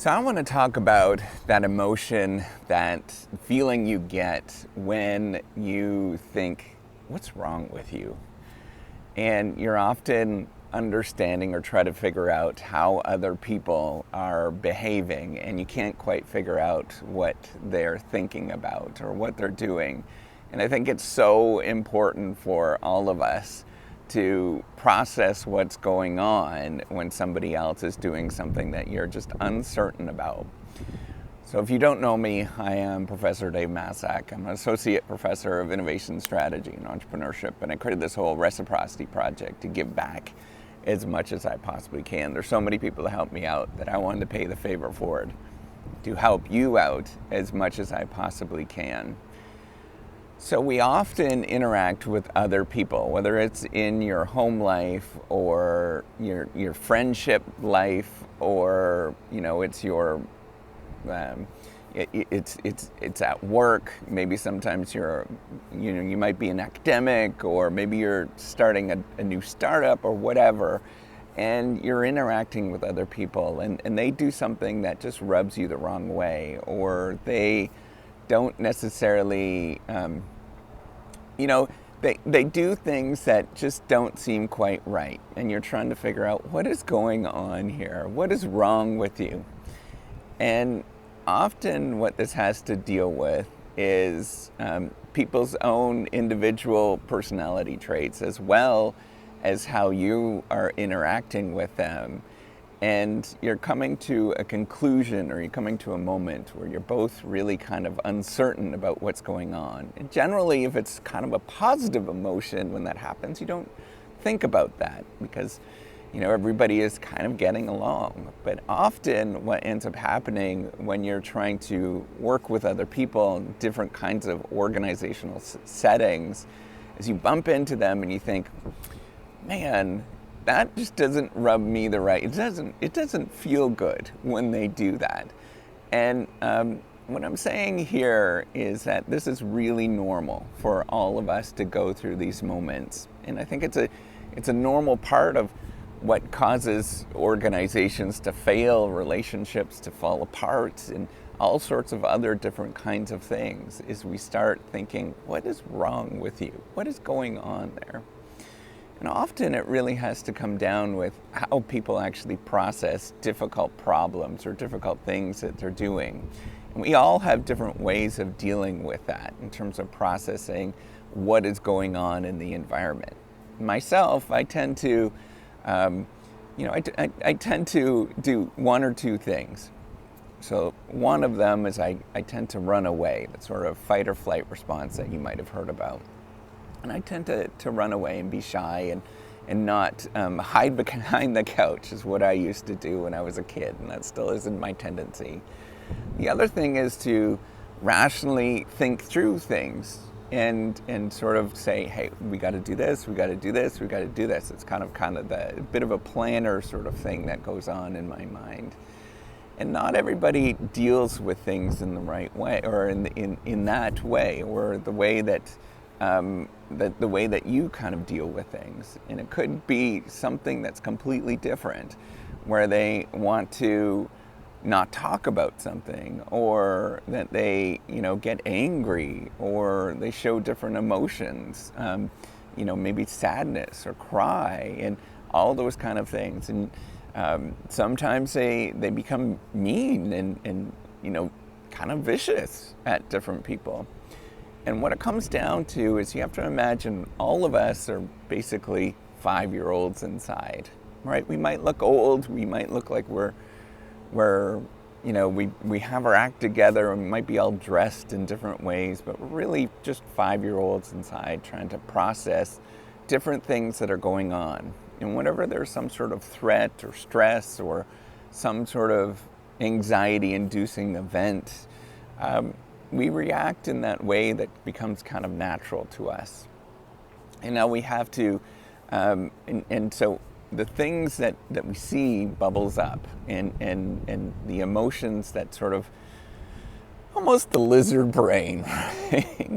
So I want to talk about that emotion, that feeling you get when you think, what's wrong with you? And you're often understanding or try to figure out how other people are behaving, and you can't quite figure out what they're thinking about or what they're doing. And I think it's so important for all of us to process what's going on when somebody else is doing something that you're just uncertain about. So if you don't know me, I am Professor Dave Massack. I'm an Associate Professor of Innovation Strategy and Entrepreneurship, and I created this whole reciprocity project to give back as much as I possibly can. There's so many people that help me out that I wanted to pay the favor forward to help you out as much as I possibly can. So we often interact with other people, whether it's in your home life or your friendship life, or it's your it's at work. Maybe sometimes you might be an academic, or maybe you're starting a new startup or whatever, and you're interacting with other people, and they do something that just rubs you the wrong way, or they don't necessarily they do things that just don't seem quite right, and you're trying to figure out what is going on here, what is wrong with you. And often what this has to deal with is people's own individual personality traits, as well as how you are interacting with them. And you're coming to a conclusion, or you're coming to a moment where you're both really kind of uncertain about what's going on. And generally, if it's kind of a positive emotion when that happens, you don't think about that because everybody is kind of getting along. But often what ends up happening when you're trying to work with other people in different kinds of organizational settings is you bump into them and you think, man, that just doesn't rub me the right. It doesn't feel good when they do that. And what I'm saying here is that this is really normal for all of us to go through these moments. And I think it's a normal part of what causes organizations to fail, relationships to fall apart, and all sorts of other different kinds of things, is we start thinking, what is wrong with you? What is going on there? And often it really has to come down with how people actually process difficult problems or difficult things that they're doing. And we all have different ways of dealing with that in terms of processing what is going on in the environment. Myself, I tend to, I tend to do one or two things. So one of them is I tend to run away, that sort of fight or flight response that you might have heard about. And I tend to run away and be shy and not hide behind the couch, is what I used to do when I was a kid, and that still isn't my tendency. The other thing is to rationally think through things and sort of say, hey, we got to do this, we got to do this, we got to do this. It's kind of the bit of a planner sort of thing that goes on in my mind. And not everybody deals with things in the right way, or in that way, or the way that the way that you kind of deal with things. And it could be something that's completely different, where they want to not talk about something, or that they get angry, or they show different emotions, maybe sadness or cry, and all those kind of things. And sometimes they become mean and kind of vicious at different people. And what it comes down to is you have to imagine all of us are basically 5-year-olds inside, right? We might look old, we might look like we have our act together, and we might be all dressed in different ways, but we're really just 5-year-olds inside trying to process different things that are going on. And whenever there's some sort of threat or stress or some sort of anxiety-inducing event, we react in that way that becomes kind of natural to us. And now we have to, and so the things that we see bubbles up, and the emotions that sort of, almost the lizard brain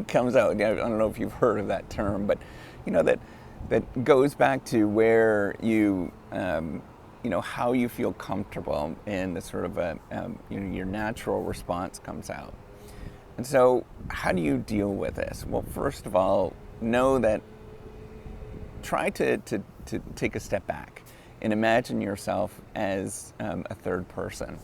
comes out. I don't know if you've heard of that term, but that goes back to where you how you feel comfortable and the sort of your natural response comes out. And so how do you deal with this? Well, first of all, know that try to take a step back and imagine yourself as a third person.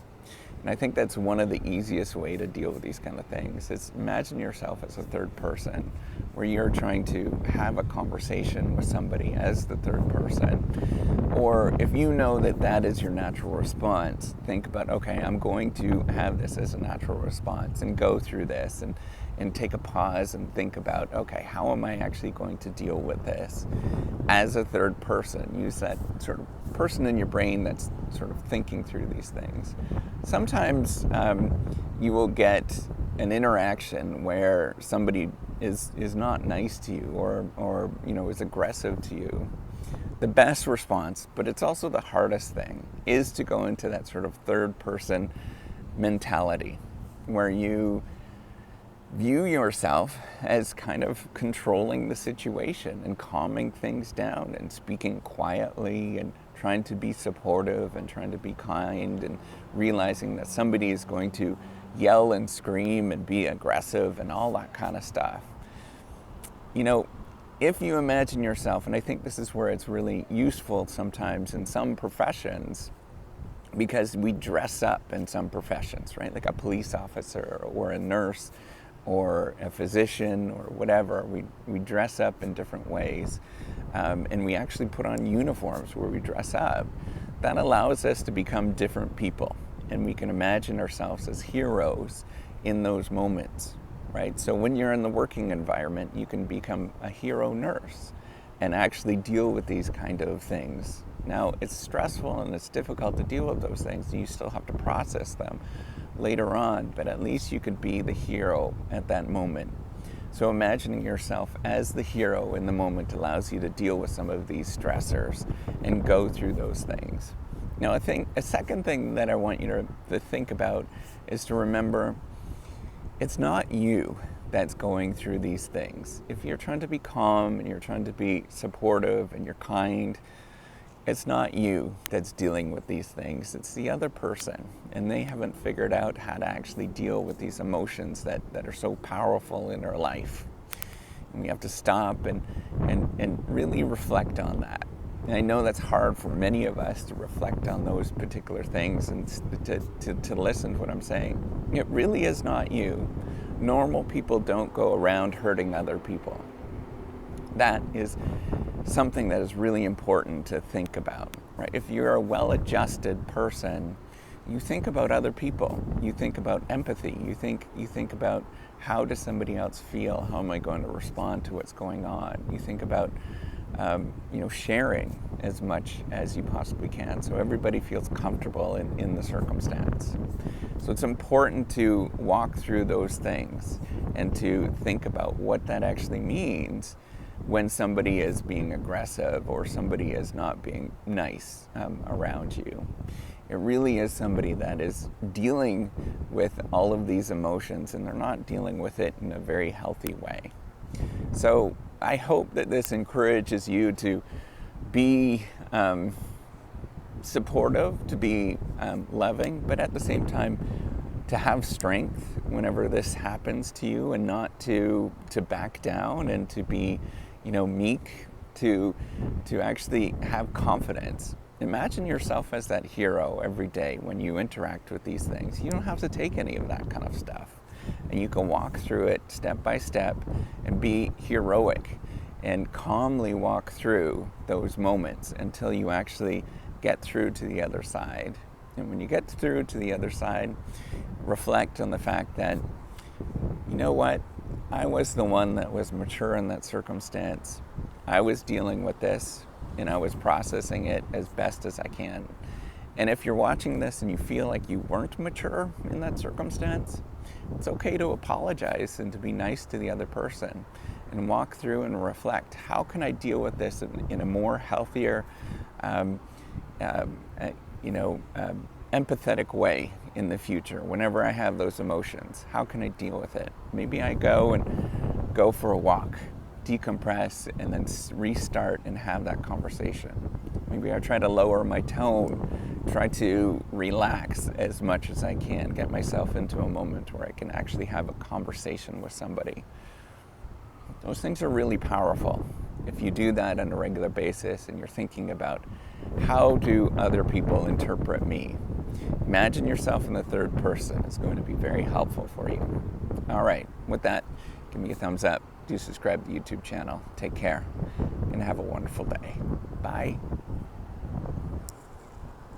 And I think that's one of the easiest way to deal with these kind of things is imagine yourself as a third person where you're trying to have a conversation with somebody as the third person. Or if you know that that is your natural response, think about, okay, I'm going to have this as a natural response and go through this and take a pause and think about, okay, how am I actually going to deal with this as a third person? Use that sort of person in your brain that's sort of thinking through these things. Sometimes you will get an interaction where somebody is not nice to you or is aggressive to you. The best response, but it's also the hardest thing, is to go into that sort of third person mentality where you view yourself as kind of controlling the situation and calming things down and speaking quietly and trying to be supportive and trying to be kind and realizing that somebody is going to yell and scream and be aggressive and all that kind of stuff. If you imagine yourself, and I think this is where it's really useful sometimes in some professions, because we dress up in some professions, right? Like a police officer or a nurse or a physician or whatever. We dress up in different ways, and we actually put on uniforms where we dress up. That allows us to become different people, and we can imagine ourselves as heroes in those moments, right? So when you're in the working environment, you can become a hero nurse and actually deal with these kind of things. Now, it's stressful and it's difficult to deal with those things, and you still have to process them later on, but at least you could be the hero at that moment. So imagining yourself as the hero in the moment allows you to deal with some of these stressors and go through those things. Now, I think a second thing that I want you to think about is to remember it's not you that's going through these things. If you're trying to be calm and you're trying to be supportive and you're kind, it's not you that's dealing with these things, it's the other person. And they haven't figured out how to actually deal with these emotions that are so powerful in our life. And we have to stop and really reflect on that. And I know that's hard for many of us to reflect on those particular things and to listen to what I'm saying. It really is not you. Normal people don't go around hurting other people. That is something that is really important to think about, right? If you're a well-adjusted person, you think about other people. You think about empathy. You think about how does somebody else feel? How am I going to respond to what's going on? You think about sharing as much as you possibly can, so everybody feels comfortable in the circumstance. So it's important to walk through those things and to think about what that actually means when somebody is being aggressive or somebody is not being nice around you. It really is somebody that is dealing with all of these emotions, and they're not dealing with it in a very healthy way. So I hope that this encourages you to be supportive, to be loving, but at the same time to have strength whenever this happens to you, and not to back down, and to be meek, to actually have confidence. Imagine yourself as that hero every day when you interact with these things. You don't have to take any of that kind of stuff. And you can walk through it step by step and be heroic and calmly walk through those moments until you actually get through to the other side. And when you get through to the other side, reflect on the fact that, you know what, I was the one that was mature in that circumstance. I was dealing with this and I was processing it as best as I can. And if you're watching this and you feel like you weren't mature in that circumstance, it's okay to apologize and to be nice to the other person and walk through and reflect. How can I deal with this in a more healthier, empathetic way in the future whenever I have those emotions? How can I deal with it? Maybe I go for a walk, decompress, and then restart and have that conversation. Maybe I try to lower my tone, try to relax as much as I can, get myself into a moment where I can actually have a conversation with somebody. Those things are really powerful. If you do that on a regular basis and you're thinking about how do other people interpret me, imagine yourself in the third person. It's going to be very helpful for you. All right, with that, give me a thumbs up. Do subscribe to the YouTube channel. Take care and have a wonderful day. Bye.